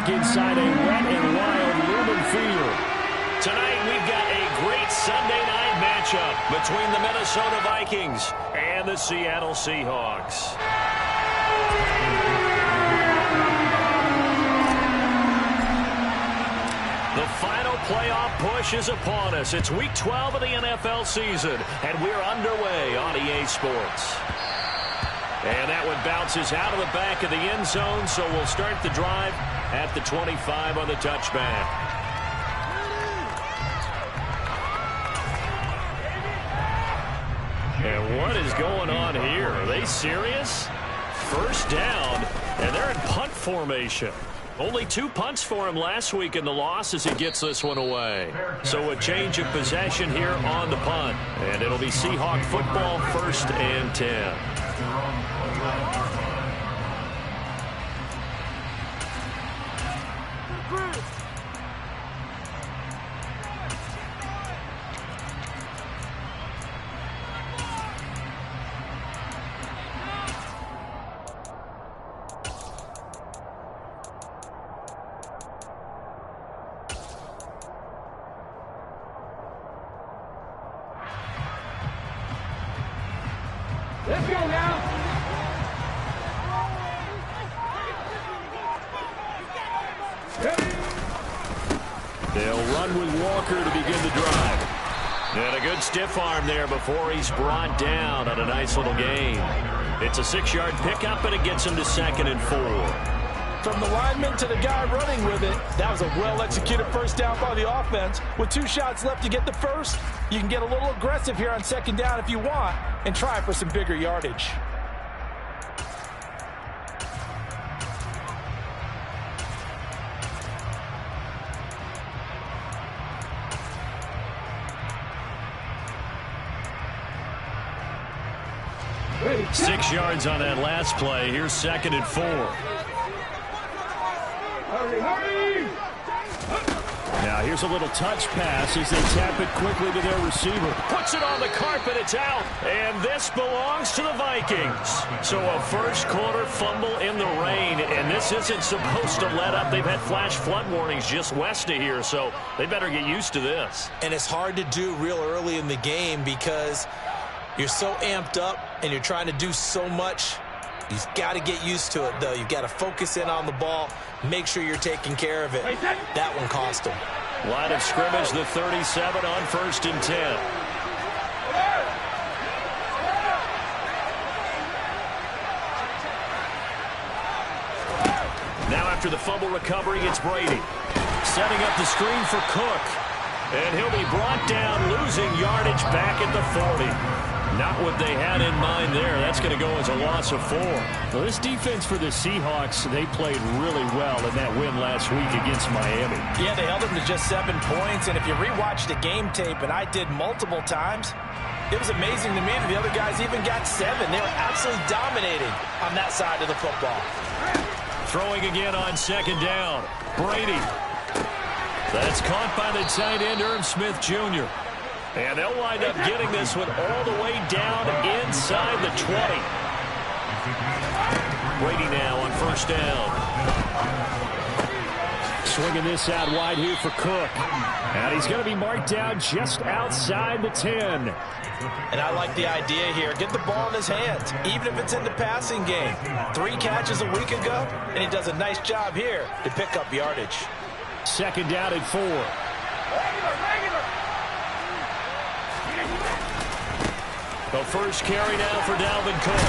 back inside a wet and wild Lumen Field. Tonight we've got a great Sunday night matchup between the Minnesota Vikings and the Seattle Seahawks. The final playoff push is upon us. It's Week 12 of the NFL season, and we're underway on EA Sports. And that one bounces out of the back of the end zone, so we'll start the drive at the 25 on the touchback. And what is going on here? Are they serious? First down, and they're in punt formation. Only 2 punts for him last week in the loss as he gets this one away. So a change of possession here on the punt. And it'll be Seahawk football, 1st and 10. Let's go now. They'll run with Walker to begin the drive. And a good stiff arm there before he's brought down on a nice little gain. It's a 6-yard pickup, and it gets him to 2nd and 4. From the lineman to the guy running with it, that was a well-executed first down by the offense. With 2 shots left to get the first, you can get a little aggressive here on 2nd down if you want and try for some bigger yardage. Ready, 6 yards on that last play. Here's 2nd and 4. hurry, hurry! Now here's a little touch pass as they tap it quickly to their receiver. Puts it on the carpet, it's out. And this belongs to the Vikings. So a first quarter fumble in the rain, and this isn't supposed to let up. They've had flash flood warnings just west of here, so they better get used to this. And it's hard to do real early in the game because you're so amped up and you're trying to do so much. You've got to get used to it, though. You've got to focus in on the ball, make sure you're taking care of it. That one cost him. Line of scrimmage, the 37 on 1st and 10. Now after the fumble recovery, it's Brady. Setting up the screen for Cook. And he'll be brought down, losing yardage back at the 40. Not what they had in mind there. That's going to go as a loss of 4. Well, this defense for the Seahawks, they played really well in that win last week against Miami. Yeah, they held them to just 7 points, and if you rewatch the game tape, and I did multiple times, it was amazing to me that the other guys even got 7. They were absolutely dominating on that side of the football. Throwing again on 2nd down. Brady. That's caught by the tight end, Irv Smith Jr. And they'll wind up getting this one all the way down inside the 20. Brady now on 1st down. Swinging this out wide here for Cook. And he's going to be marked down just outside the 10. And I like the idea here. Get the ball in his hands, even if it's in the passing game. 3 catches a week ago, and he does a nice job here to pick up yardage. 2nd down and 4. The first carry now for Dalvin Cook.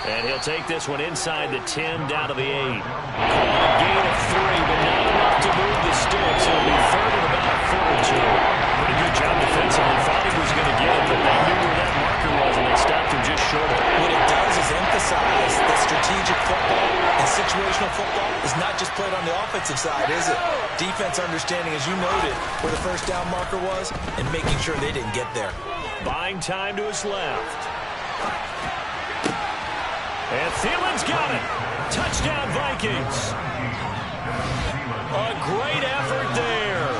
And he'll take this one inside the 10 down to the 8. A gain of 3, but not enough to move the sticks. It'll be 3rd and about a foot or 2. Pretty good job defensively. Thought he was going to get it, but they knew where that marker was, and they stopped him just short of it. What it does is emphasize that strategic football and situational football is not just played on the offensive side, is it? Defense understanding, as you noted, where the first down marker was and making sure they didn't get there. Buying time to his left. And Thielen's got it. Touchdown, Vikings. A great effort there.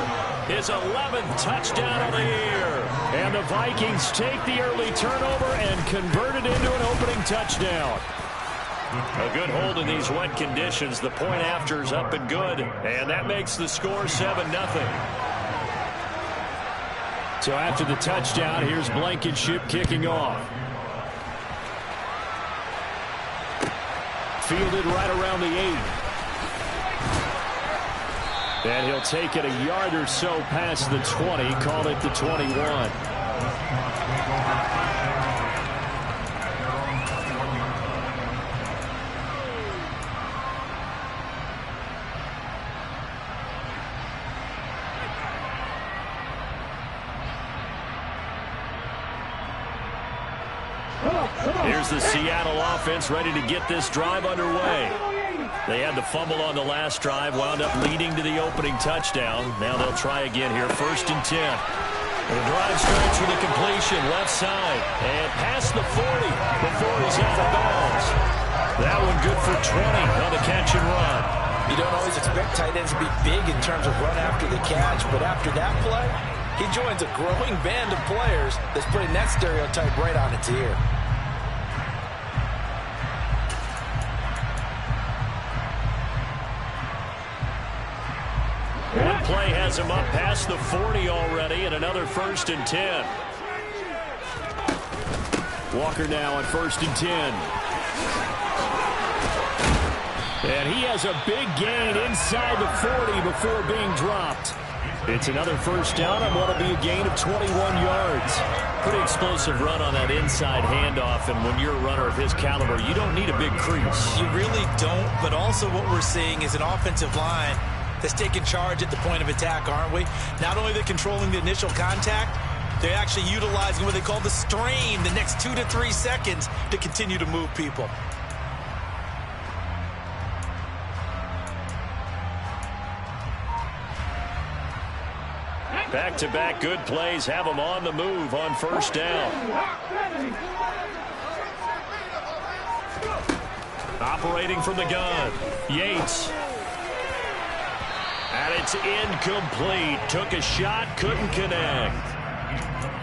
His 11th touchdown of the year. And the Vikings take the early turnover and convert it into an opening touchdown. A good hold in these wet conditions. The point after is up and good, and that makes the score 7-0. So after the touchdown, here's Blankenship kicking off. Fielded right around the 8. And he'll take it a yard or so past the 20, call it the 21. Here's the Seattle offense ready to get this drive underway. They had the fumble on the last drive, wound up leading to the opening touchdown. Now they'll try again here, 1st and 10. The drive starts with a completion, left side, and past the 40 before he's out of bounds. That one good for 20 on the catch and run. You don't always expect tight ends to be big in terms of run after the catch, but after that play, he joins a growing band of players that's putting that stereotype right on its ear. One play has him up past the 40 already, and another 1st and 10. Walker now on 1st and 10. And he has a big gain inside the 40 before being dropped. It's another 1st down on what will be a gain of 21 yards. Pretty explosive run on that inside handoff, and when you're a runner of his caliber, you don't need a big crease. You really don't, but also what we're seeing is an offensive line that's taking charge at the point of attack, aren't we? Not only are they controlling the initial contact, they're actually utilizing what they call the strain, the next 2 to 3 seconds, to continue to move people. Back-to-back good plays have them on the move on 1st down. Operating from the gun, Yates. And it's incomplete. Took a shot, couldn't connect.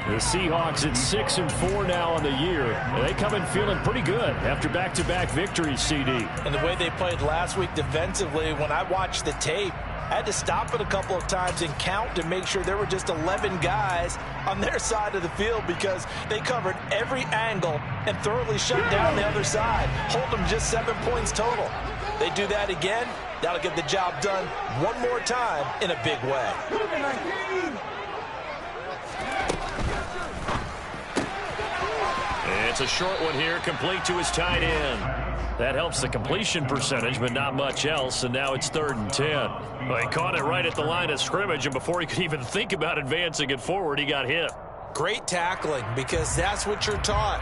The Seahawks at 6-4 now on the year. They come in feeling pretty good after back-to-back victories, CD. And the way they played last week defensively, when I watched the tape, I had to stop it a couple of times and count to make sure there were just 11 guys on their side of the field because they covered every angle and thoroughly shut down the other side. Hold them just 7 points total. They do that again, that'll get the job done one more time in a big way. It's a short one here, complete to his tight end. That helps the completion percentage, but not much else, and now it's 3rd and 10. Well, he caught it right at the line of scrimmage, and before he could even think about advancing it forward, he got hit. Great tackling, because that's what you're taught.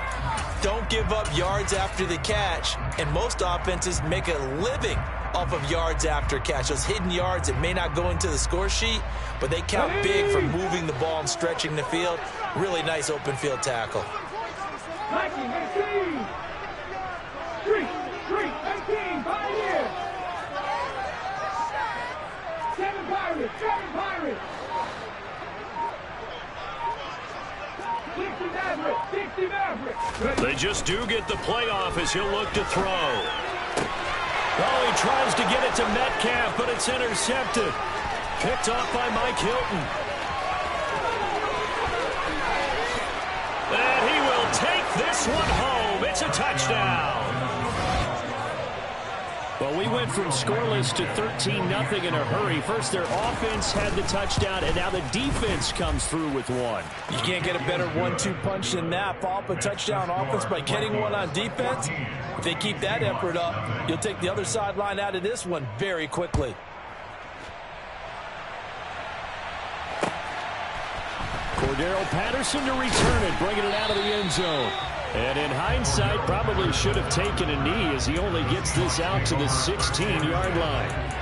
Don't give up yards after the catch, and most offenses make a living off of yards after catch. Those hidden yards that may not go into the score sheet, but they count big for moving the ball and stretching the field. Really nice open field tackle. Vikings 18. Street 18. Pioneer. 7 Pirates. 60 Mavericks. They just do get the playoff as he'll look to throw. Oh, he tries to get it to Metcalf, but it's intercepted. Picked off by Mike Hilton. And he will take this one home. It's a touchdown. Well, we went from scoreless to 13-0 in a hurry. First, their offense had the touchdown, and now the defense comes through with one. You can't get a better 1-2 punch than that. Follow up a touchdown offense by getting one on defense. If they keep that effort up, you'll take the other sideline out of this one very quickly. Cordero Patterson to return it, bringing it out of the end zone. And in hindsight, probably should have taken a knee as he only gets this out to the 16-yard line.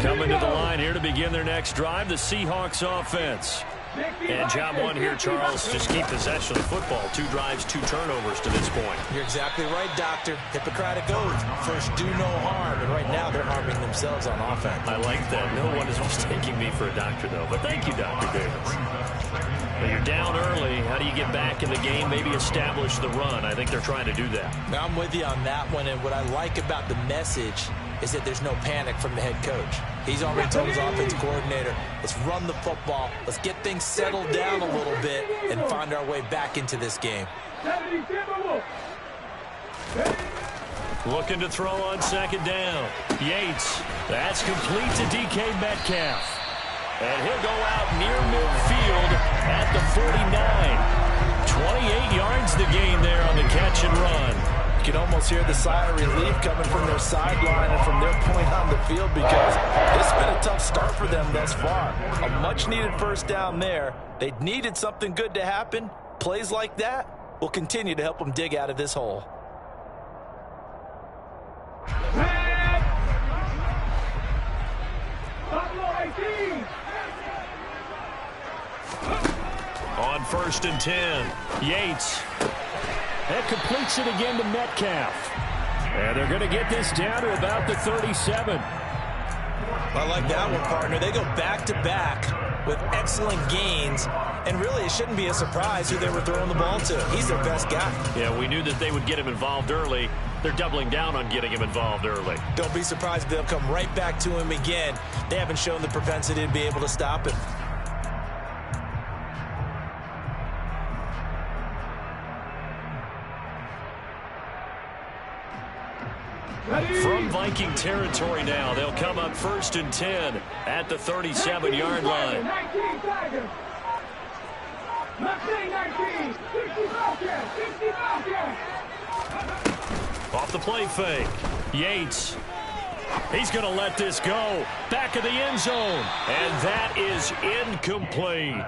Coming to the line here to to begin their next drive, the Seahawks offense. And job one here, Charles, just keep possession of the football. 2 drives, 2 turnovers to this point. You're exactly right, Doctor. Hippocratic oath. First, do no harm. And right now, they're harming themselves on offense. I like that. No one is mistaking me for a doctor, though. But thank you, Dr. Davis. Well, you're down early. How do you get back in the game? Maybe establish the run. I think they're trying to do that. Now, I'm with you on that one. And what I like about the message is that there's no panic from the head coach. He's already told his offense coordinator, let's run the football, let's get things settled down a little bit and find our way back into this game. Looking to throw on second down. Yates, that's complete to DK Metcalf. And he'll go out near midfield at the 49. 28 yards the gain there on the catch and run. You can almost hear the sigh of relief coming from their sideline and from their point on the field because it's been a tough start for them thus far. A much-needed first down there. They needed something good to happen. Plays like that will continue to help them dig out of this hole. On 1st and 10, Yates. That completes it again to Metcalf. And they're going to get this down to about the 37. I like that one, partner. They go back-to-back with excellent gains. And really, it shouldn't be a surprise who they were throwing the ball to. He's their best guy. Yeah, we knew that they would get him involved early. They're doubling down on getting him involved early. Don't be surprised if they'll come right back to him again. They haven't shown the propensity to be able to stop him. From Viking territory now, they'll come up 1st and 10 at the 37-yard line. 19 Tigers. 19, 60 Bobcats, 60 Bobcats. Off the play fake. Yates. He's going to let this go. Back of the end zone. And that is incomplete.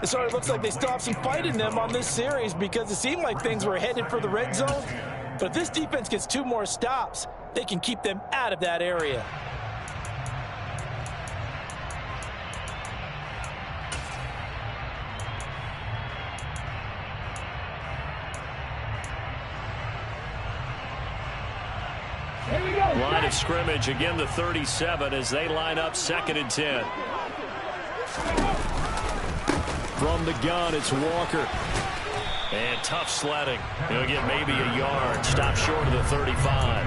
It sort of looks like they still have some fight in them on this series because it seemed like things were headed for the red zone. But if this defense gets 2 more stops, they can keep them out of that area. Line of scrimmage, again the 37 as they line up 2nd and 10. From the gun, it's Walker. And tough sledding. He'll get maybe a yard. Stop short of the 35.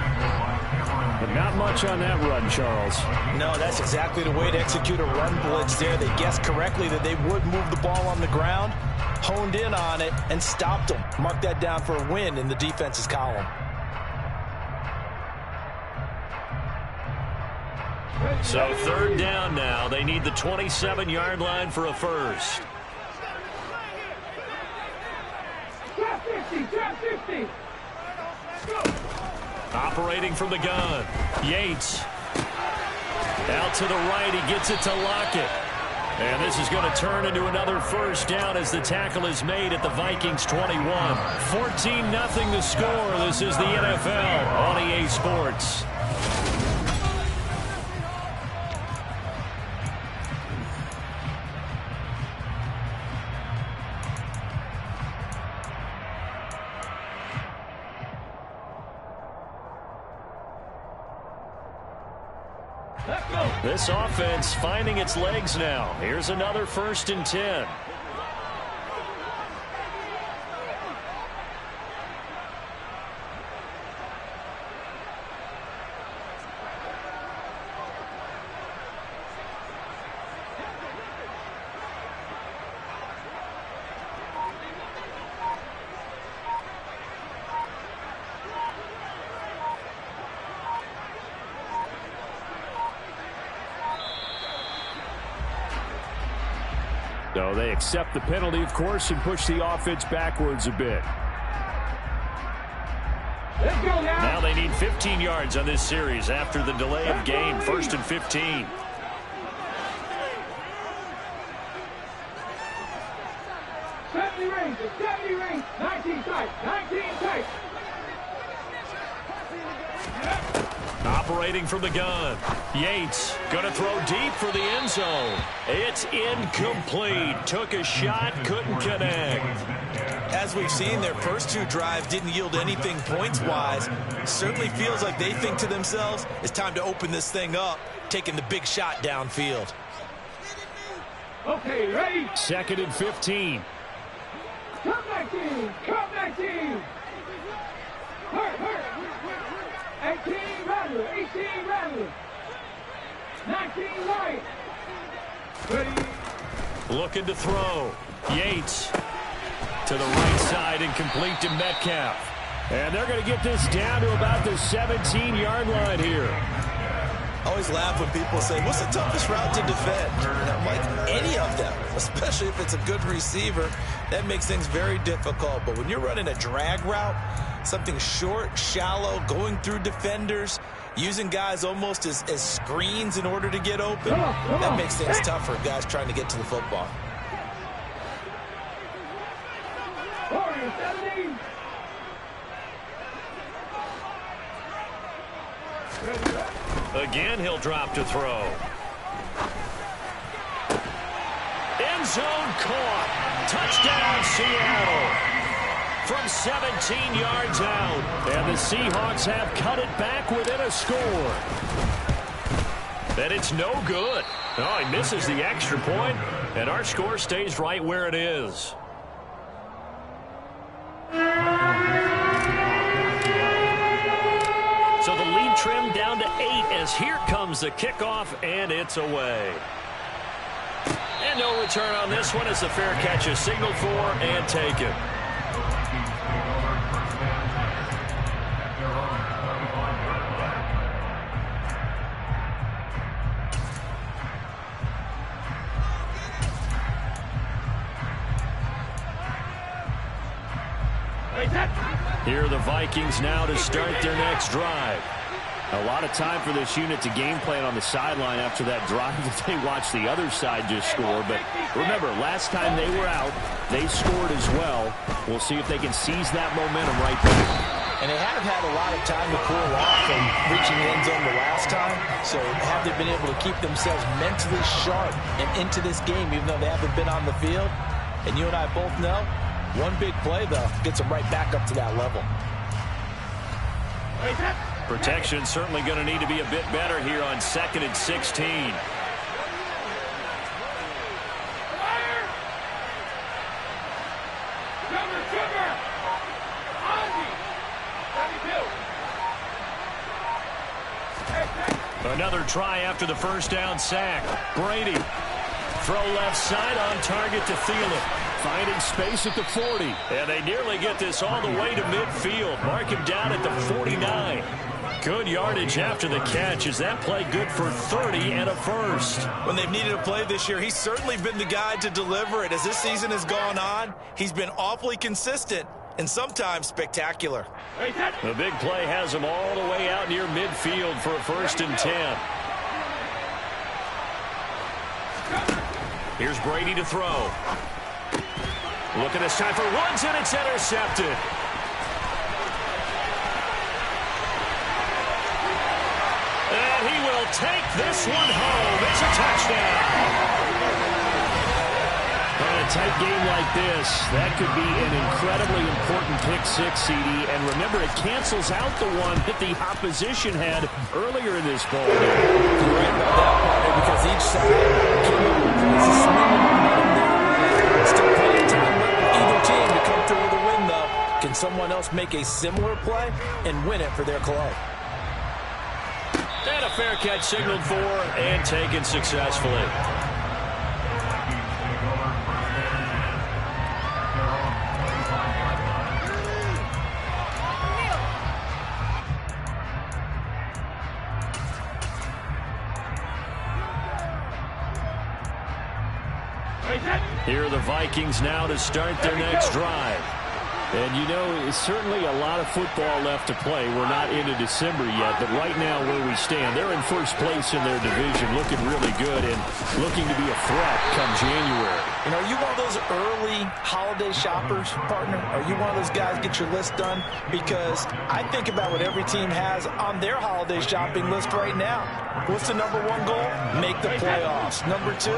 But not much on that run, Charles. No, that's exactly the way to execute a run blitz there. They guessed correctly that they would move the ball on the ground, honed in on it, and stopped them. Mark that down for a win in the defense's column. So 3rd down now. They need the 27-yard line for a first. Operating from the gun. Yates. Out to the right. He gets it to Lockett. And this is going to turn into another first down as the tackle is made at the Vikings 21. 14-0 the score. This is the NFL on EA Sports. This offense finding its legs now. Here's another 1st and 10. So they accept the penalty, of course, and push the offense backwards a bit. Let's go now. Now they need 15 yards on this series after the delay of game. 1st and 15. Seventy range, 19 tight, 19 tight. Operating from the gun. Yates going to throw deep for the end zone. It's incomplete. Took a shot, couldn't connect. As we've seen, their first two drives didn't yield anything points-wise. Certainly feels like they think to themselves, it's time to open this thing up, taking the big shot downfield. Okay, ready? 2nd and 15. Come back team! Come back team! Hurt! 18 Rattler! 18 Rattler! 19 right! Ready? Looking to throw. Yates to the right side and complete to Metcalf. And they're going to get this down to about the 17-yard line here. I always laugh when people say, what's the toughest route to defend? And I'm like, any of them, especially if it's a good receiver. That makes things very difficult. But when you're running a drag route, something short, shallow, going through defenders, using guys almost as screens in order to get open, that makes things tough for guys trying to get to the football. Again, he'll drop to throw. End zone caught. Touchdown, Seattle. From 17 yards out. And the Seahawks have cut it back within a score. And it's no good. Oh, he misses the extra point, and our score stays right where it is. So the lead trimmed down to 8 as here comes the kickoff, and it's away. And no return on this one as the fair catch is signaled for and taken. Here are the Vikings now to start their next drive. A lot of time for this unit to game plan on the sideline after that drive that they watched the other side just score. But remember, last time they were out, they scored as well. We'll see if they can seize that momentum right there. And they have had a lot of time to cool off from reaching the end zone the last time. So have they been able to keep themselves mentally sharp and into this game, even though they haven't been on the field? And you and I both know, one big play, though, gets them right back up to that level. Protection certainly going to need to be a bit better here on 2nd and 16. Another try after the first down sack. Brady. Throw left side on target to Thielen. Finding space at the 40. And they nearly get this all the way to midfield. Mark him down at the 49. Good yardage after the catch. Is that play good for 30 and a first? When they've needed a play this year, he's certainly been the guy to deliver it. As this season has gone on, he's been awfully consistent and sometimes spectacular. The big play has him all the way out near midfield for a 1st and 10. Here's Brady to throw. Looking this time for Woods, and it's intercepted. And he will take this one home. It's a touchdown. In a tight game like this, that could be an incredibly important pick six, CD. And remember, it cancels out the one that the opposition had earlier in this ball game. You're right about that, partner, because each side came up with points to swing the momentum there. Still plenty of time left for either team to come through with a win, though. Can someone else make a similar play and win it for their club? And a fair catch signaled for and taken successfully. Here are the Vikings now to start their next drive. And, you know, it's certainly a lot of football left to play. We're not into December yet, but right now where we stand, they're in first place in their division, looking really good and looking to be a threat come January. You know, are you one of those early holiday shoppers, partner? Are you one of those guys get your list done? Because I think about what every team has on their holiday shopping list right now. What's the number one goal? Make the playoffs. Number two,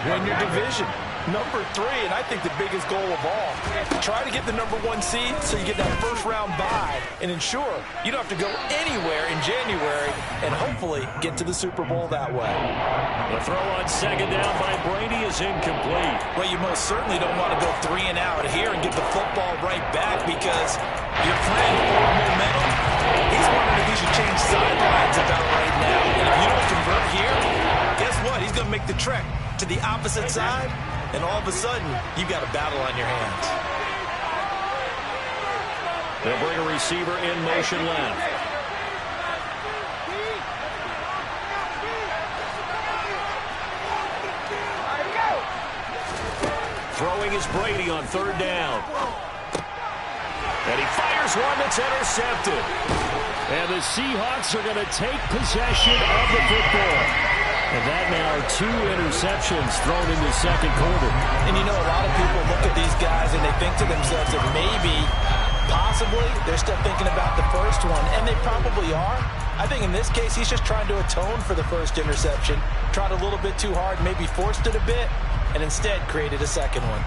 win your division. Number three, and I think the biggest goal of all, try to get the number one seed so you get that first round bye and ensure you don't have to go anywhere in January and hopefully get to the Super Bowl that way. The throw on second down by Brady is incomplete. Well, you most certainly don't want to go 3 and out here and get the football right back because your friend, Old Momentum, he's wondering if he should change sidelines about right now. And if you don't convert here, guess what? He's going to make the trek to the opposite side. And all of a sudden, you've got a battle on your hands. They'll bring a receiver in motion left. Throwing is Brady on third down. And he fires one that's intercepted. And the Seahawks are going to take possession of the football. And that now 2 interceptions thrown in the second quarter. And you know, a lot of people look at these guys and they think to themselves that maybe, possibly, they're still thinking about the first one. And they probably are. I think in this case, he's just trying to atone for the first interception. Tried a little bit too hard, maybe forced it a bit, and instead created a second one.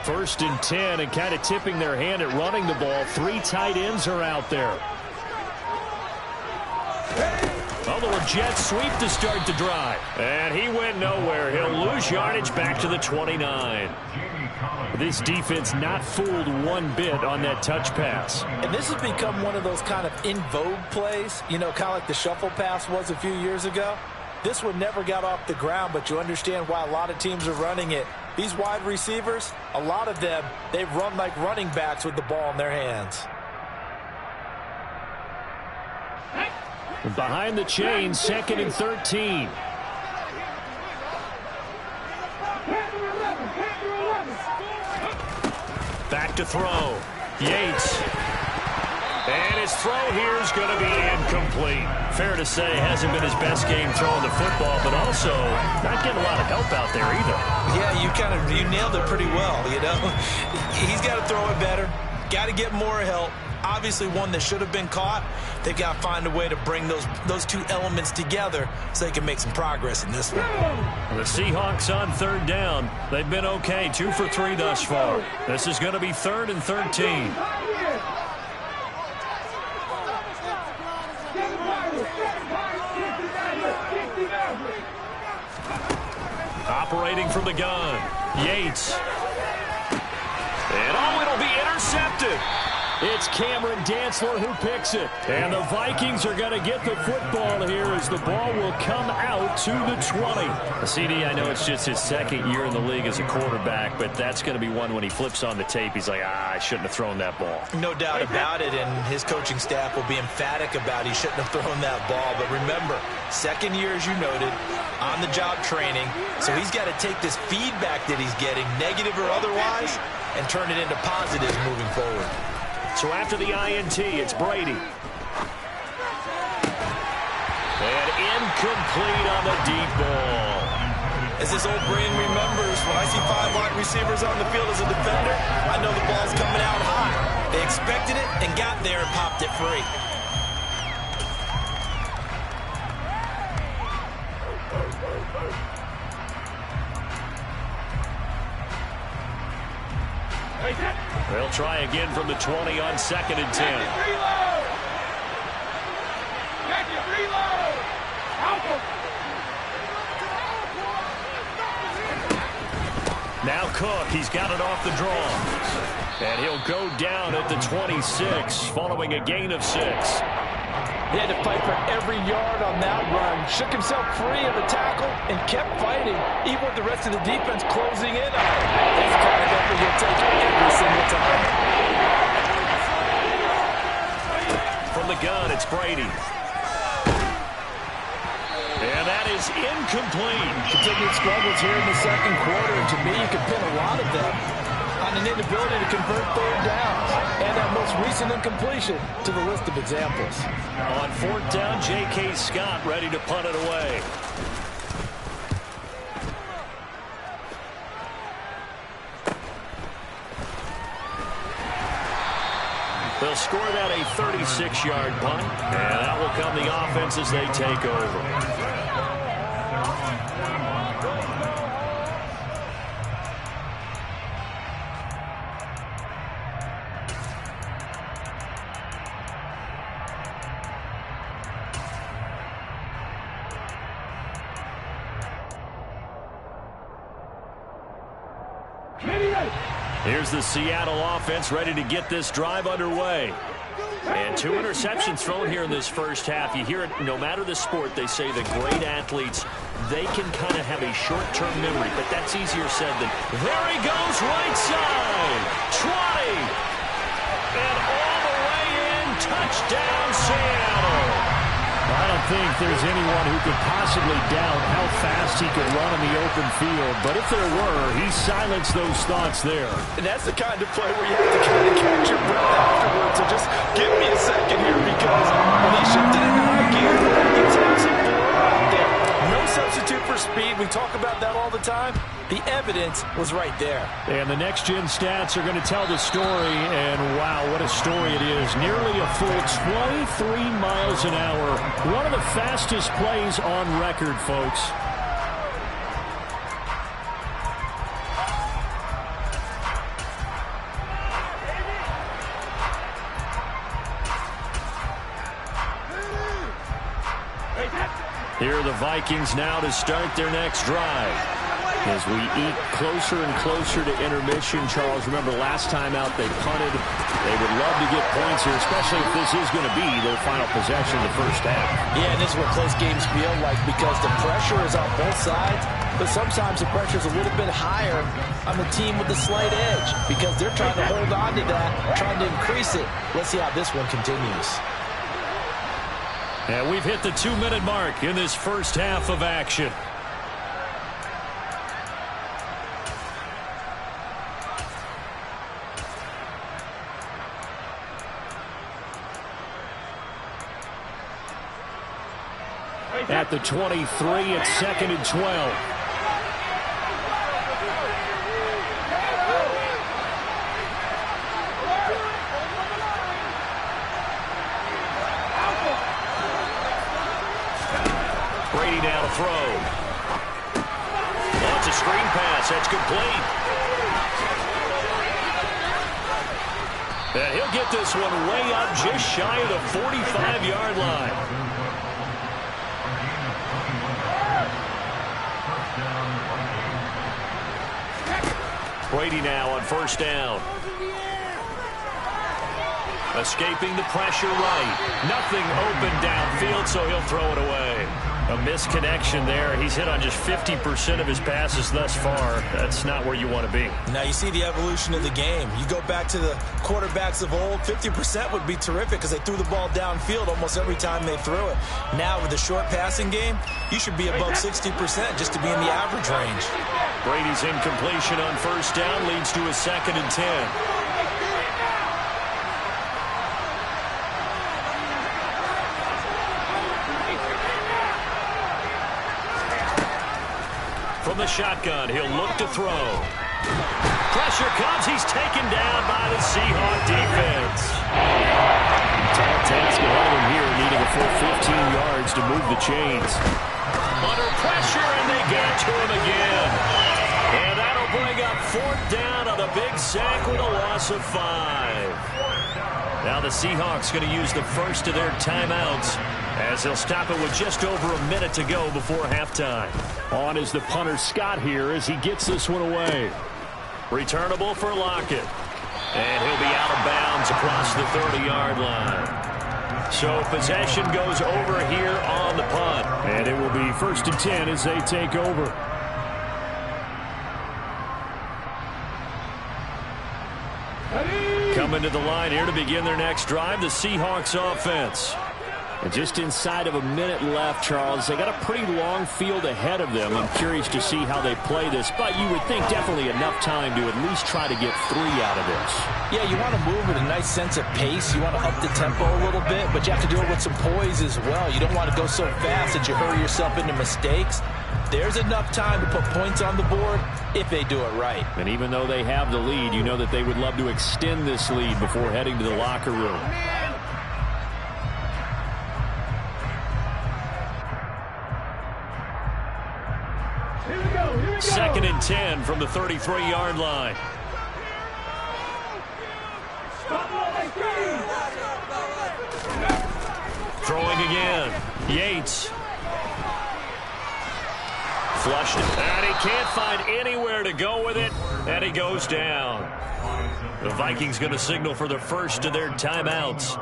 First and 10, and kind of tipping their hand at running the ball. 3 tight ends are out there. A little jet sweep to start the drive. And he went nowhere. He'll lose yardage back to the 29. This defense not fooled one bit on that touch pass. And this has become one of those kind of in vogue plays, you know, kind of like the shuffle pass was a few years ago. This one never got off the ground, but you understand why a lot of teams are running it. These wide receivers, a lot of them, they run like running backs with the ball in their hands. Behind the chain, 2nd and 13. Back to throw. Yates. And his throw here is going to be incomplete. Fair to say, hasn't been his best game throwing the football, but also not getting a lot of help out there either. Yeah, you nailed it pretty well, you know. He's got to throw it better. Got to get more help. Obviously one that should have been caught. They've got to find a way to bring those two elements together so they can make some progress in this one. The Seahawks on third down. They've been okay, 2 for 3 thus far. This is going to be 3rd and 13. Operating from the gun, Yates. And it'll be intercepted. It's Cameron Dantzler who picks it. And the Vikings are going to get the football here as the ball will come out to the 20. CD, I know it's just his 2nd year in the league as a quarterback, but that's going to be one when he flips on the tape. He's like, I shouldn't have thrown that ball. No doubt about it, and his coaching staff will be emphatic about he shouldn't have thrown that ball. But remember, 2nd year, as you noted, on-the-job training. So he's got to take this feedback that he's getting, negative or otherwise, and turn it into positives moving forward. So after the INT, it's Brady. And incomplete on the deep ball. As this old brain remembers, when I see 5 wide receivers on the field as a defender, I know the ball's coming out high. They expected it and got there and popped it free. They'll try again from the 20 on 2nd and 10. Now Cook, he's got it off the draw. And he'll go down at the 26, following a gain of 6. He had to fight for every yard on that run. Shook himself free of the tackle and kept fighting, even with the rest of the defense closing in on him. That's the kind of effort he'll take every single time. incomplete. Continued struggles here in the second quarter. And to me, you can pin a lot of them on an inability to convert third downs. And that most recent incompletion to the list of examples. On fourth down, J.K. Scott ready to punt it away. They'll score that a 36-yard punt, and that will come the offense as they take over. Here's the Seattle offense ready to get this drive underway. And 2 interceptions thrown here in this first half. You hear it no matter the sport. They say the great athletes, they can kind of have a short-term memory, but that's easier said than. There he goes, right side. 20. And all the way in. Touchdown, Seattle. I don't think there's anyone who could possibly doubt how fast he could run in the open field. But if there were, he silenced those thoughts there. And that's the kind of play where you have to kind of catch your breath afterwards. So just give me a second here, because when he shifted into high gear, he takes it out there. No substitute for speed. We talk about that all the time. The evidence was right there. And the next-gen stats are going to tell the story, and wow, what a story it is. Nearly a full 23 miles an hour. One of the fastest plays on record, folks. Here are the Vikings now to start their next drive. As we eat closer and closer to intermission, Charles, remember last time out they punted. They would love to get points here, especially if this is going to be their final possession of the first half. Yeah, and this is what close games feel like, because the pressure is on both sides, but sometimes the pressure is a little bit higher on the team with the slight edge, because they're trying to hold on to that, trying to increase it. Let's see how this one continues. And we've hit the 2-minute mark in this first half of action. At the 23, it's 2nd and 12. Brady now to throw. Oh, it's a screen pass. That's complete. And he'll get this one way up just shy of the 45-yard line. Brady now on first down. Escaping the pressure right. Nothing open downfield, so he'll throw it away. A misconnection there. He's hit on just 50% of his passes thus far. That's not where you want to be. Now you see the evolution of the game. You go back to the quarterbacks of old, 50% would be terrific because they threw the ball downfield almost every time they threw it. Now with the short passing game, you should be above 60% just to be in the average range. Brady's incompletion on first down leads to a 2nd and 10. From the shotgun, he'll look to throw. Pressure comes. He's taken down by the Seahawk defense. Tall task ahead of him here, needing a full 15 yards to move the chains. Under pressure, and they get to him again. And that'll bring up 4th down on the big sack with a loss of 5. Now the Seahawks going to use the first of their timeouts, as they'll stop it with just over a minute to go before halftime. On is the punter Scott here as he gets this one away. Returnable for Lockett. And he'll be out of bounds across the 30-yard line. So possession goes over here on the punt. And it will be 1st and 10 as they take over. Coming to the line here to begin their next drive, the Seahawks offense. And just inside of a minute left, Charles. They got a pretty long field ahead of them. I'm curious to see how they play this, but you would think definitely enough time to at least try to get 3 out of this. Yeah, you want to move with a nice sense of pace. You want to up the tempo a little bit, but you have to do it with some poise as well. You don't want to go so fast that you hurry yourself into mistakes. There's enough time to put points on the board if they do it right. And even though they have the lead, you know that they would love to extend this lead before heading to the locker room. Second and 10 from the 33-yard line. Throwing again. Yates. Flushed it. And he can't find anywhere to go with it. And he goes down. The Vikings going to signal for the first of their timeouts,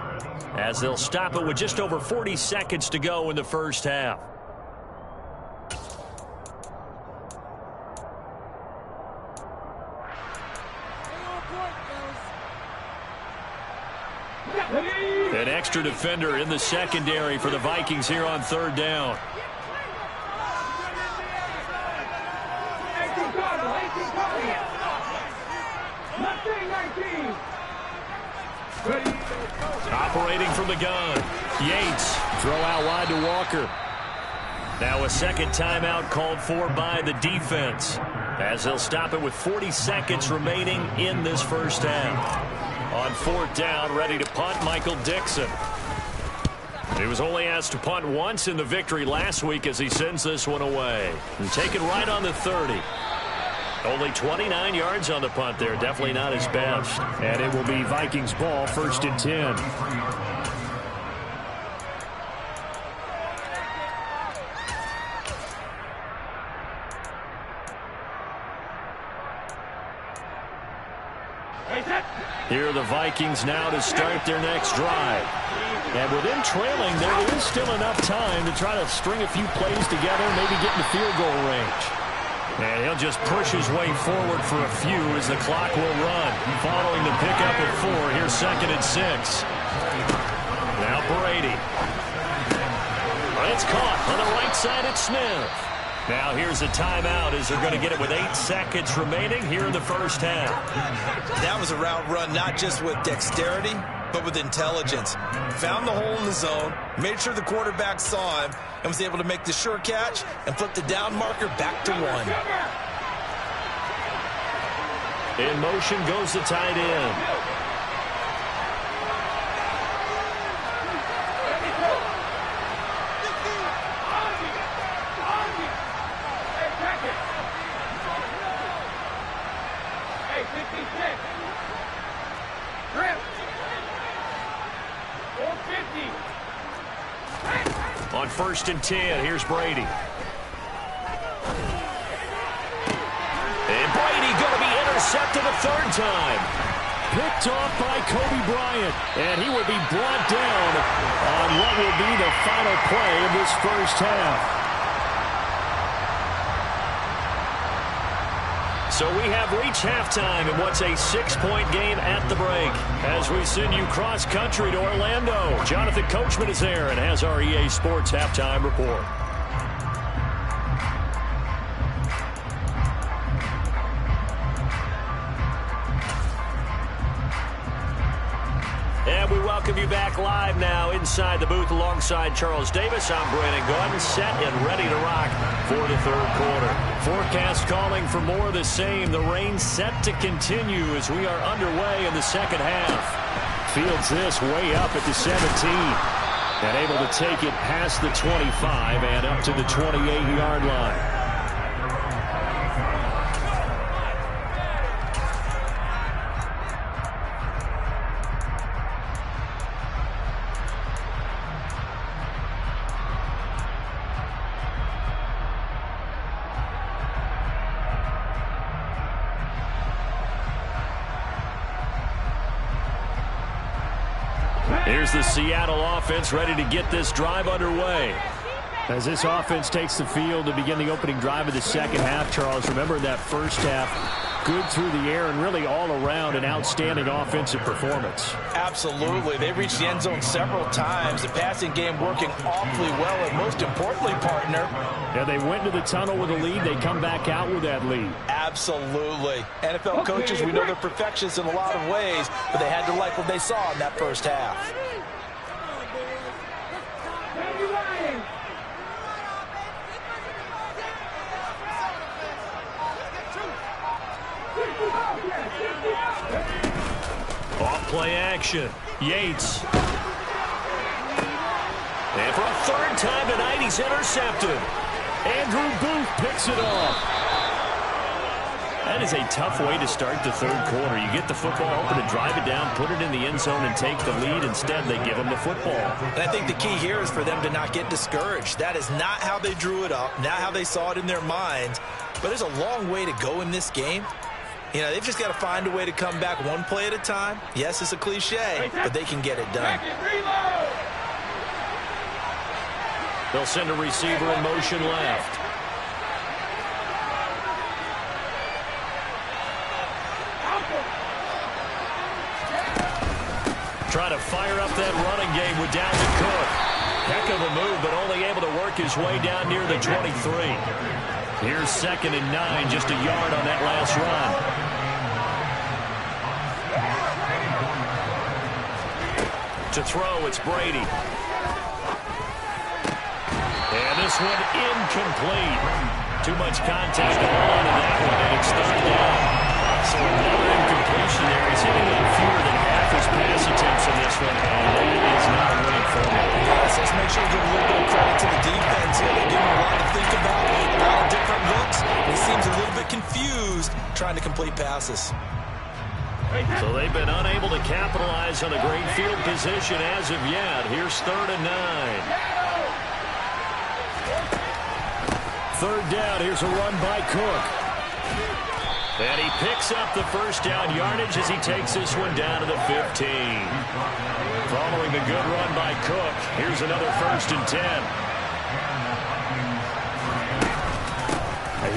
as they'll stop it with just over 40 seconds to go in the first half. An extra defender in the secondary for the Vikings here on third down. Operating from the gun. Yates. Throw out wide to Walker. Now a second timeout called for by the defense, as they'll stop it with 40 seconds remaining in this first half. On fourth down, ready to punt, Michael Dixon. He was only asked to punt once in the victory last week as he sends this one away. And taken right on the 30. Only 29 yards on the punt there. Definitely not his best. And it will be Vikings ball, first and 10. Here are the Vikings now to start their next drive. And with them trailing, there is still enough time to try to string a few plays together, maybe get in the field goal range. And he'll just push his way forward for a few as the clock will run. Following the pickup at 4, here's second and 6. Now Brady. It's caught on the right side at Smith. Now here's a timeout as they're going to get it with 8 seconds remaining here in the first half. That was a route run not just with dexterity, but with intelligence. Found the hole in the zone, made sure the quarterback saw him, and was able to make the sure catch and flip the down marker back to 1. In motion goes the tight end. On first and 10, here's Brady. And Brady going to be intercepted a third time. Picked off by Kobe Bryant. And he will be brought down on what will be the final play of this first half. So we have reached halftime in what's a 6-point game at the break. As we send you cross-country to Orlando, Jonathan Coachman is there and has our EA Sports halftime report. And we welcome you back live now inside the booth alongside Charles Davis. I'm Brandon Gordon, set and ready to rock for the third quarter. Forecast calling for more of the same. The rain set to continue as we are underway in the second half. Fields this way up at the 17. And able to take it past the 25 and up to the 28-yard line. Here's the Seattle offense ready to get this drive underway. As this offense takes the field to begin the opening drive of the second half, Charles, remember in that first half, good through the air and really all around an outstanding offensive performance. Absolutely. They reached the end zone several times. The passing game working awfully well, and most importantly, partner. Yeah, they went to the tunnel with a lead. They come back out with that lead. Absolutely. NFL coaches, we know they're perfectionists in a lot of ways, but they had to like what they saw in that first half. Off play action. Yates. And for a third time tonight, he's intercepted. Andrew Booth picks it off. That is a tough way to start the third quarter. You get the football open and drive it down, put it in the end zone, and take the lead. Instead, they give him the football. And I think the key here is for them to not get discouraged. That is not how they drew it up, not how they saw it in their minds. But there's a long way to go in this game. You know, they've just got to find a way to come back one play at a time. Yes, it's a cliche, but they can get it done. They'll send a receiver in motion left. Try to fire up that running game with Dalvin Cook. Heck of a move, but only able to work his way down near the 23. Here's 2nd and 9, just a yard on that last run. To throw, it's Brady. And this one incomplete. Too much contact to hold on to that one, and it's 3rd down. So another incompletion there. He's hitting on fewer than half his pass attempts in this one, and that is not a winning formula. Yes, let's make sure we give a little bit of credit to the defense here. They give him a lot to think about, a lot of different looks. He seems a little bit confused trying to complete passes. So they've been unable to capitalize on a great field position as of yet. Here's 3rd and 9. 3rd down. Here's a run by Cook. And he picks up the first down yardage as he takes this one down to the 15. Following the good run by Cook, here's another 1st and 10.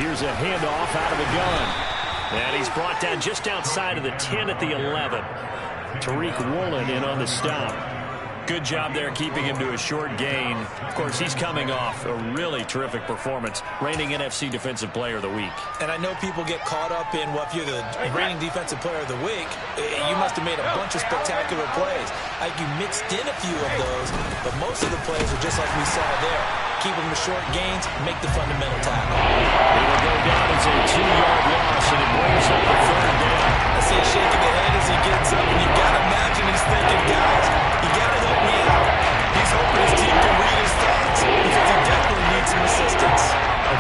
Here's a handoff out of the gun. And he's brought down just outside of the 10 at the 11. Tariq Woolen in on the stop. Good job there keeping him to a short gain. Of course, he's coming off a really terrific performance, reigning NFC Defensive Player of the Week. And I know people get caught up in, well, if you're the reigning Defensive Player of the Week, you must have made a bunch of spectacular plays. You mixed in a few of those, but most of the plays are just like we saw there. Keep them to short gains, make the fundamental tackle. It will go down as a 2-yard loss, and it brings up the 3rd down. I see him shaking the head as he gets up, and you've got to imagine he's thinking, guys, you got to help me out. He's hoping his team can read his thoughts because he definitely needs some assistance.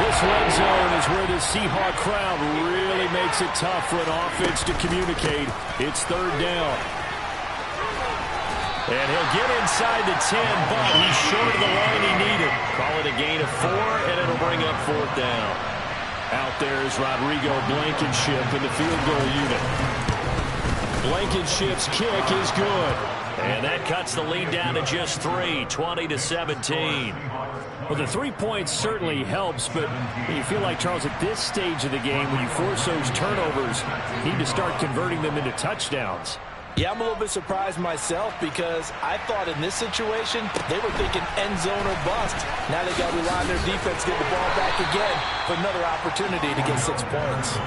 This red zone is where the Seahawk crowd really makes it tough for an offense to communicate. It's 3rd down. And he'll get inside the 10, but he's short of the line he needed. Call it a gain of 4, and it'll bring up 4th down. Out there is Rodrigo Blankenship in the field goal unit. Blankenship's kick is good. And that cuts the lead down to just 3, 20-17. Well, the 3 points certainly helps, but you feel like, Charles, at this stage of the game, when you force those turnovers, you need to start converting them into touchdowns. Yeah, I'm a little bit surprised myself because I thought in this situation they were thinking end zone or bust. Now they got to rely on their defense to get the ball back again for another opportunity to get 6 points.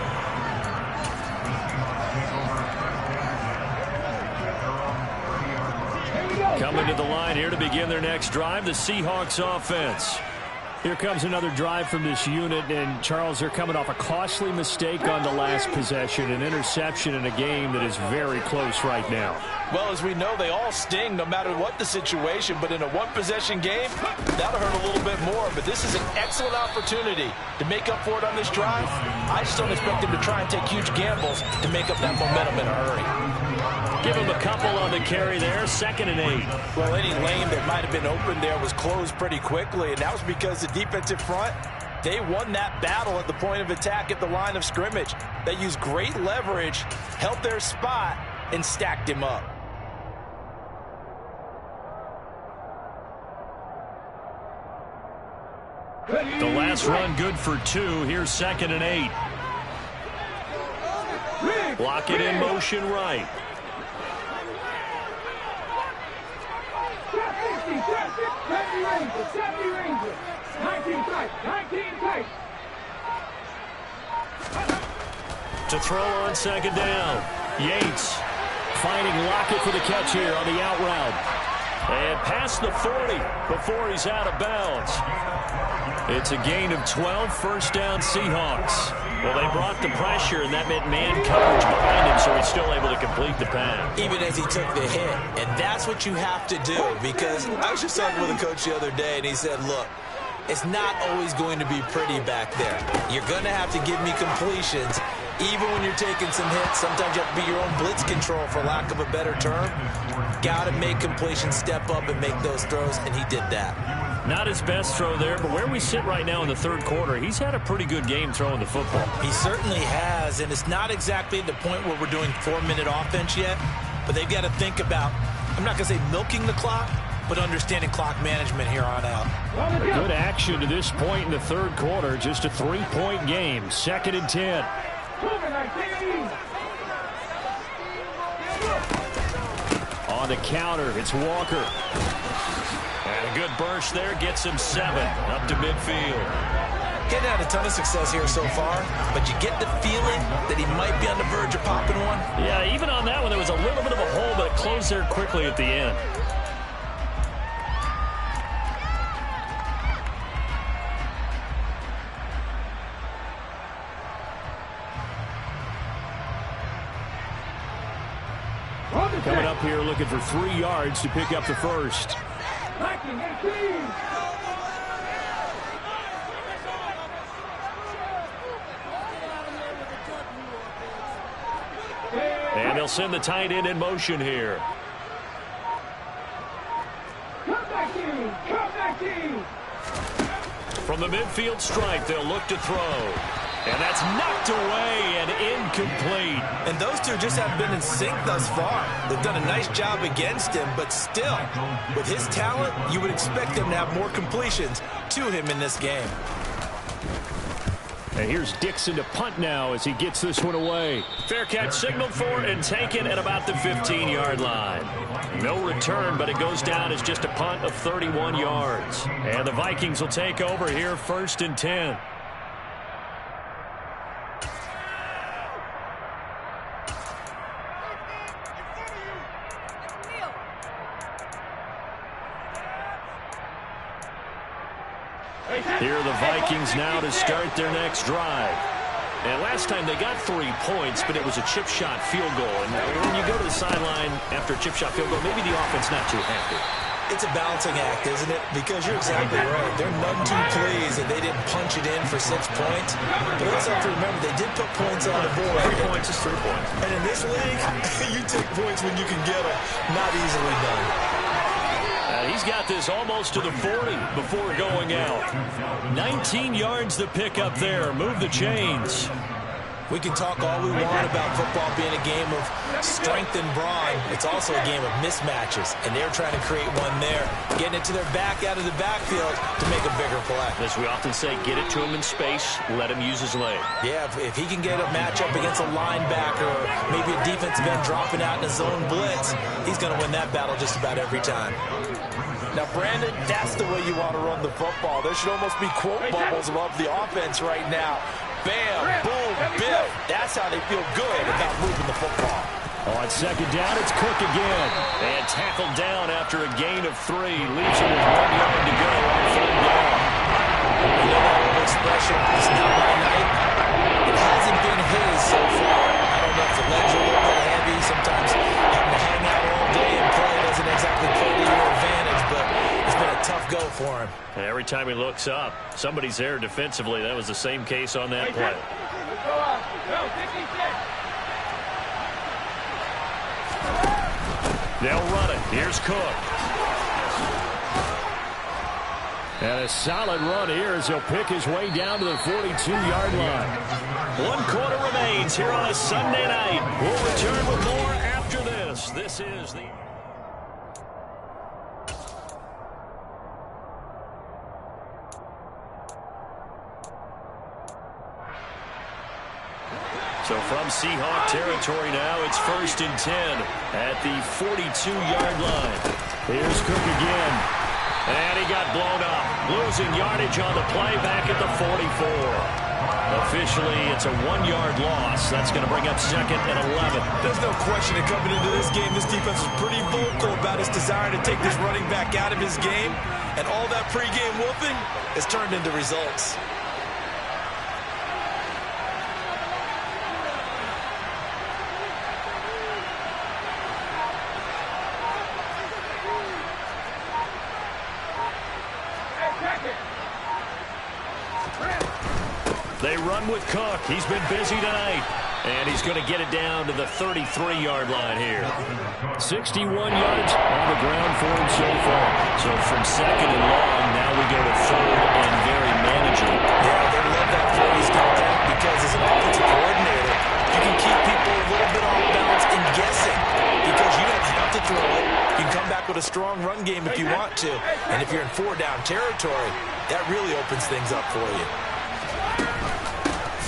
Coming to the line here to begin their next drive, the Seahawks offense. Here comes another drive from this unit, and Charles, they're coming off a costly mistake on the last possession, an interception in a game that is very close right now. Well, as we know, they all sting no matter what the situation, but in a one-possession game, that'll hurt a little bit more. But this is an excellent opportunity to make up for it on this drive. I just don't expect them to try and take huge gambles to make up that momentum in a hurry. Give him a couple on the carry there, 2nd and 8. Well, any lane that might have been open there was closed pretty quickly, and that was because the defensive front, they won that battle at the point of attack at the line of scrimmage. They used great leverage, held their spot, and stacked him up. The last run good for 2. Here's 2nd and 8. Lock it in motion right. Trap 60, trap 60, 70 Rangers, 19 tight, 19 tight. To throw on second down. Yates finding Lockett for the catch here on the out route. And past the 40 before he's out of bounds. It's a gain of 12, first down Seahawks. Well, they brought the pressure, and that meant man coverage behind him, so he's still able to complete the pass. Even as he took the hit. And that's what you have to do, because I was just talking with a coach the other day, and he said, look, it's not always going to be pretty back there. You're going to have to give me completions. Even when you're taking some hits, sometimes you have to be your own blitz control, for lack of a better term. Got to make completions, step up, and make those throws, and he did that. Not his best throw there, but where we sit right now in the third quarter, he's had a pretty good game throwing the football. He certainly has, and it's not exactly the point where we're doing 4-minute offense yet, but they've got to think about, I'm not going to say milking the clock, but understanding clock management here on out. Good action to this point in the third quarter. Just a 3-point game. 2nd and 10. On the counter, it's Walker. And a good burst there gets him 7 up to midfield. Getting had a ton of success here so far, but you get the feeling that he might be on the verge of popping one. Yeah, even on that one, there was a little bit of a hole, but it closed there quickly at the end. Coming up here looking for 3 yards to pick up the first. And they'll send the tight end in motion here. From the midfield stripe, they'll look to throw. And that's knocked away and incomplete. And those two just haven't been in sync thus far. They've done a nice job against him, but still, with his talent, you would expect him to have more completions to him in this game. And here's Dixon to punt now as he gets this one away. Fair catch signaled for and taken at about the 15-yard line. No return, but it goes down as just a punt of 31 yards. And the Vikings will take over here, 1st and 10. Here are the Vikings now to start their next drive. And last time they got 3 points, but it was a chip shot field goal. And when you go to the sideline after a chip shot field goal, maybe the offense not too happy. It's a balancing act, isn't it? Because you're exactly right. They're none too pleased that they didn't punch it in for 6 points. But also have to remember, they did put points on the board. 3 points is 3 points. And in this league, you take points when you can get them. Not easily done. He's got this almost to the 40 before going out. 19 yards to pick up there. Move the chains. We can talk all we want about football being a game of strength and brawn. It's also a game of mismatches, and they're trying to create one there, getting it to their back out of the backfield to make a bigger play. As we often say, get it to him in space, let him use his leg. Yeah, if he can get a matchup against a linebacker or maybe a defensive end dropping out in a zone blitz, he's going to win that battle just about every time. Now, Brandon, that's the way you want to run the football. There should almost be quote bubbles above the offense right now. Bam, boom, biff. That's how they feel good about moving the football. On 2nd down, it's Cook again. And tackled down after a gain of 3. Leaves him with 1 yard to go on 3rd down. You know that old expression, it's not my night. It hasn't been his so far. I don't know if the legs are a little bit heavy. Sometimes having to hang out all day and play doesn't exactly play to your advantage, but it's been a tough go for him. And every time he looks up, somebody's there defensively. That was the same case on that play. They'll run it. Here's Cook. And a solid run here as he'll pick his way down to the 42-yard line. 1 quarter remains here on a Sunday night. We'll return with more after this. This is the... So from Seahawk territory now, it's 1st and 10 at the 42-yard line. Here's Cook again. And he got blown up. Losing yardage on the play back at the 44. Officially, it's a 1-yard loss. That's going to bring up 2nd and 11. There's no question that coming into this game, this defense was pretty vocal about its desire to take this running back out of his game. And all that pregame whooping has turned into results. They run with Cook. He's been busy tonight. And he's going to get it down to the 33-yard line here. 61 yards on the ground for him so far. So from 2nd and long, now we go to 3rd and very manageable. Yeah, they love that phrase, don't they? Because as an offensive coordinator, you can keep people a little bit off balance and guessing. Because you don't have to throw it. You can come back with a strong run game if you want to. And if you're in 4-down territory, that really opens things up for you.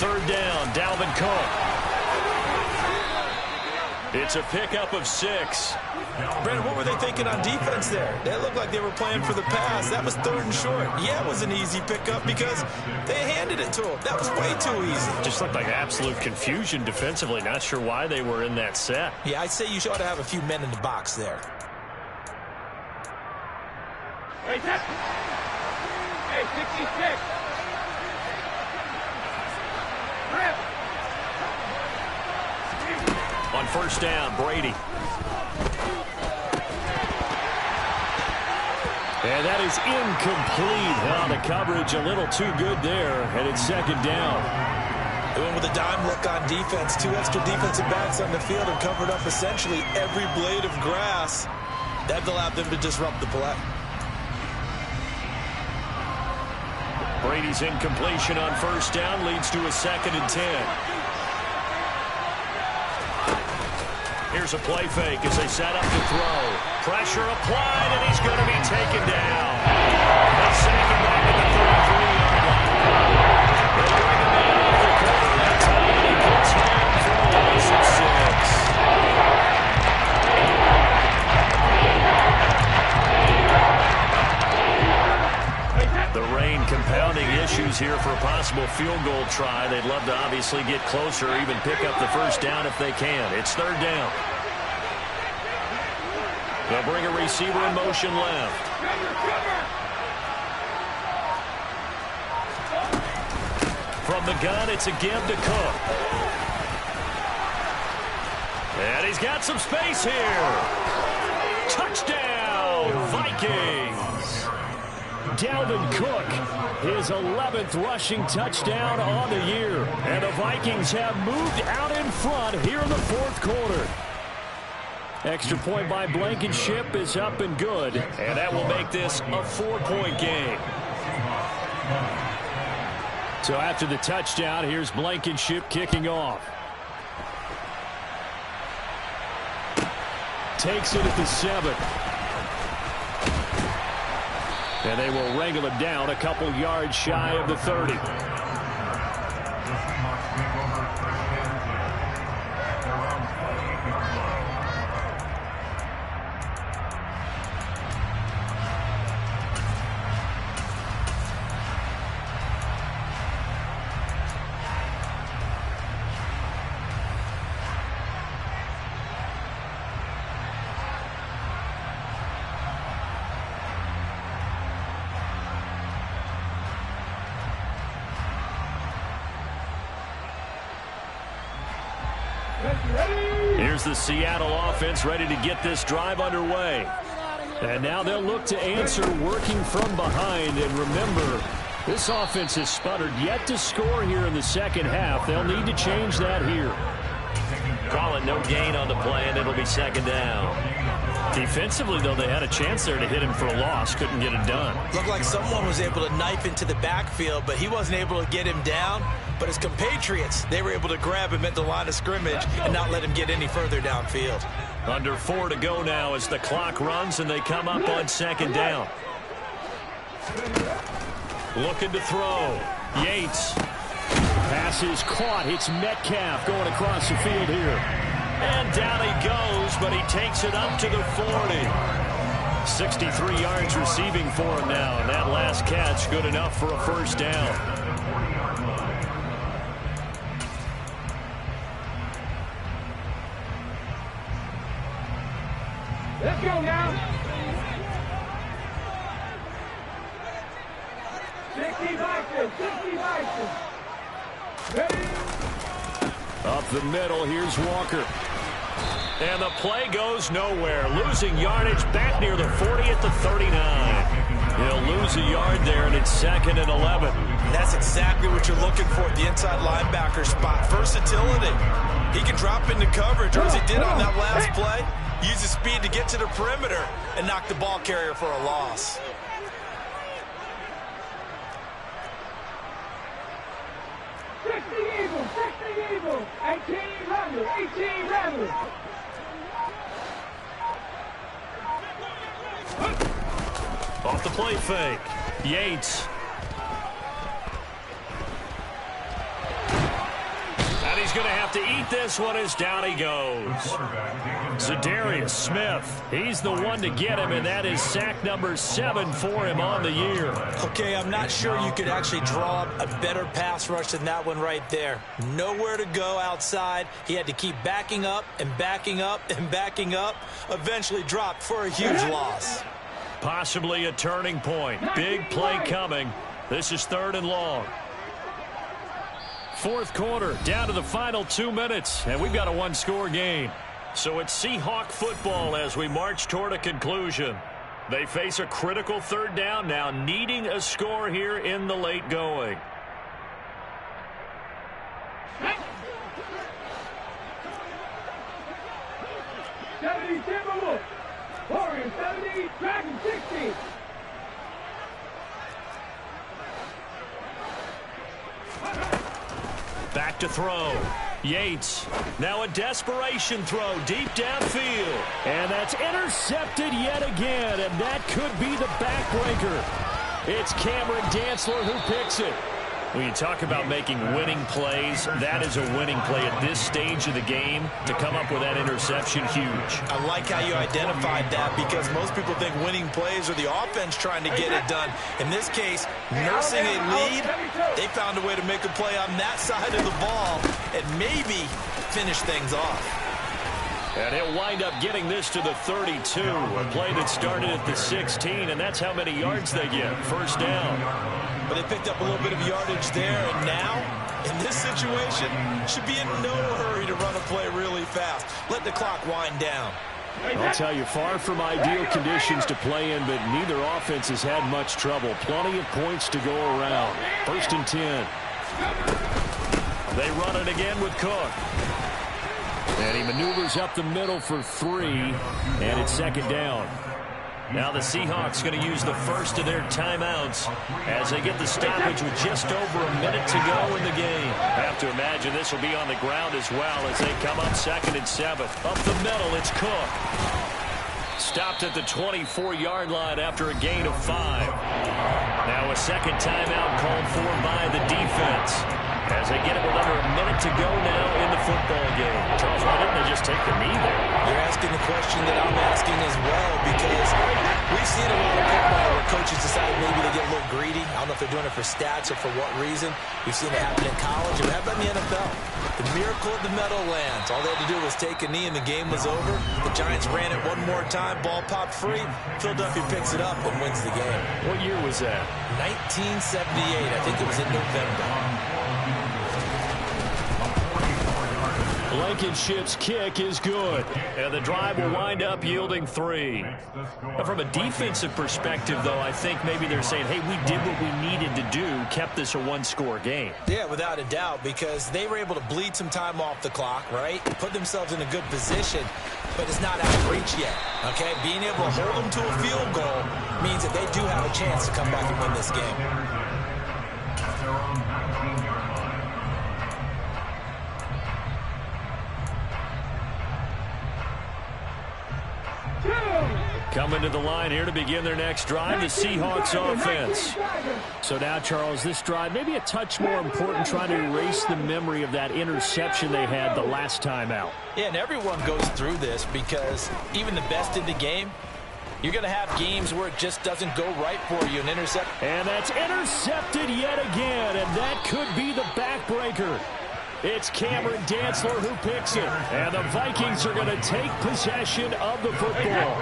3rd down, Dalvin Cook. It's a pickup of 6. Brandon, what were they thinking on defense there? They looked like they were playing for the pass. That was 3rd and short. Yeah, it was an easy pickup because they handed it to him. That was way too easy. Just looked like absolute confusion defensively. Not sure why they were in that set. Yeah, I'd say you ought to have a few men in the box there. Hey, 66. On 1st down, Brady. And that is incomplete. Oh, the coverage a little too good there, and it's 2nd down. They went with a dime look on defense. 2 extra defensive backs on the field and covered up essentially every blade of grass. That allowed them to disrupt the play. Brady's incompletion on 1st down leads to a 2nd and 10. Here's a play fake as they set up to throw. Pressure applied, and he's going to be taken down. They sack him back at the 33-yard line. They bring him in off the corner that time. He gets home for a loss of 6. The rain compounding issues here for a possible field goal try. They'd love to obviously get closer, even pick up the 1st down if they can. It's 3rd down. They'll bring a receiver in motion left. From the gun, it's a give to Cook. And he's got some space here. Touchdown, Vikings. Dalvin Cook, his 11th rushing touchdown on the year. And the Vikings have moved out in front here in the 4th quarter. Extra point by Blankenship is up and good. And that will make this a 4-point game. So after the touchdown, here's Blankenship kicking off. Takes it at the 7. And they will wrangle him down a couple yards shy of the 30. Here's the Seattle offense ready to get this drive underway. And now they'll look to answer working from behind. And remember, this offense has sputtered yet to score here in the 2nd half. They'll need to change that here. Call it no gain on the play, and it'll be 2nd down. Defensively, though, they had a chance there to hit him for a loss. Couldn't get it done. Looked like someone was able to knife into the backfield, but he wasn't able to get him down. But his compatriots, they were able to grab him at the line of scrimmage and not let him get any further downfield. Under 4 to go now as the clock runs and they come up on 2nd down. Looking to throw. Yates. Pass pass is caught. It's Metcalf going across the field here. And down he goes, but he takes it up to the 40. 63 yards receiving for him now, and that last catch good enough for a first down. Let's go now. 60 Vikings, 60 Vikings. Ready? Up the middle, here's Walker. And the play goes nowhere. Losing yardage back near the 40 at the 39. He'll lose a yard there, and it's 2nd and 11. And that's exactly what you're looking for at the inside linebacker spot. Versatility. He can drop into coverage, or as he did on that last play, use his speed to get to the perimeter and knock the ball carrier for a loss. Eagles, 60 Eagles, 18 Rebels, 18 Rebels. Off the play fake. Yates. And he's going to have to eat this one as down he goes. Za'Darius Smith. He's the one to get him, and that is sack number 7 for him on the year. Okay, I'm not sure you could actually draw up a better pass rush than that one right there. Nowhere to go outside. He had to keep backing up and backing up and backing up. Eventually dropped for a huge loss. Possibly a turning point. Big play coming. This is 3rd and long. 4th quarter, down to the final 2 minutes, and we've got a one-score game. So it's Seahawk football as we march toward a conclusion. They face a critical 3rd down now, needing a score here in the late going. Timberwolves, Warriors 70, Dragons 60. Back to throw. Yates. Now a desperation throw deep downfield. And that's intercepted yet again. And that could be the backbreaker. It's Cameron Dantzler who picks it. When you talk about making winning plays, that is a winning play at this stage of the game. To come up with that interception, huge. I like how you identified that, because most people think winning plays are the offense trying to get it done. In this case, nursing a lead, they found a way to make a play on that side of the ball and maybe finish things off. And he'll wind up getting this to the 32. A play that started at the 16, and that's how many yards they get. First down. But they picked up a little bit of yardage there, and now, in this situation, should be in no hurry to run a play really fast. Let the clock wind down. I'll tell you, far from ideal conditions to play in, but neither offense has had much trouble. Plenty of points to go around. 1st and 10. They run it again with Cook. And he maneuvers up the middle for 3, and it's 2nd down. Now the Seahawks going to use the first of their timeouts as they get the stoppage with just over a minute to go in the game. I have to imagine this will be on the ground as well as they come up 2nd and 7. Up the middle, it's Cook. Stopped at the 24-yard line after a gain of 5. Now a second timeout called for by the defense as they get it with under a minute to go now in the football game. Charles, why didn't they just take the knee there? You're asking the question that I'm asking as well, because we've seen a lot of football where coaches decide maybe they get a little greedy. I don't know if they're doing it for stats or for what reason. We've seen it happen in college, and how about in the NFL? The miracle of the Meadowlands. All they had to do was take a knee and the game was over. The Giants ran it one more time, ball popped free. Philadelphia picks it up and wins the game. What year was that? 1978. I think it was in November. Blankenship's kick is good, and the drive will wind up yielding 3. Now, from a defensive perspective, though, I think maybe they're saying, hey, we did what we needed to do, kept this a one-score game. Yeah, without a doubt, because they were able to bleed some time off the clock, right? Put themselves in a good position, but it's not out of reach yet, okay? Being able to hold them to a field goal means that they do have a chance to come back and win this game. Coming to the line here to begin their next drive, the Seahawks offense. So now, Charles, this drive maybe a touch more important, trying to erase the memory of that interception they had the last time out. Yeah, and everyone goes through this because even the best in the game, you're going to have games where it just doesn't go right for you. An intercept. And that's intercepted yet again, and that could be the backbreaker. It's Cameron Dantzler who picks it, and the Vikings are going to take possession of the football.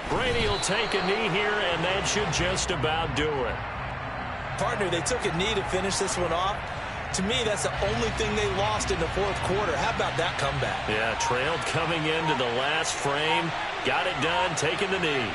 Brady will take a knee here, and that should just about do it. Partner, they took a knee to finish this one off. To me, that's the only thing they lost in the fourth quarter. How about that comeback? Yeah, trailed coming into the last frame. Got it done, taking the knee.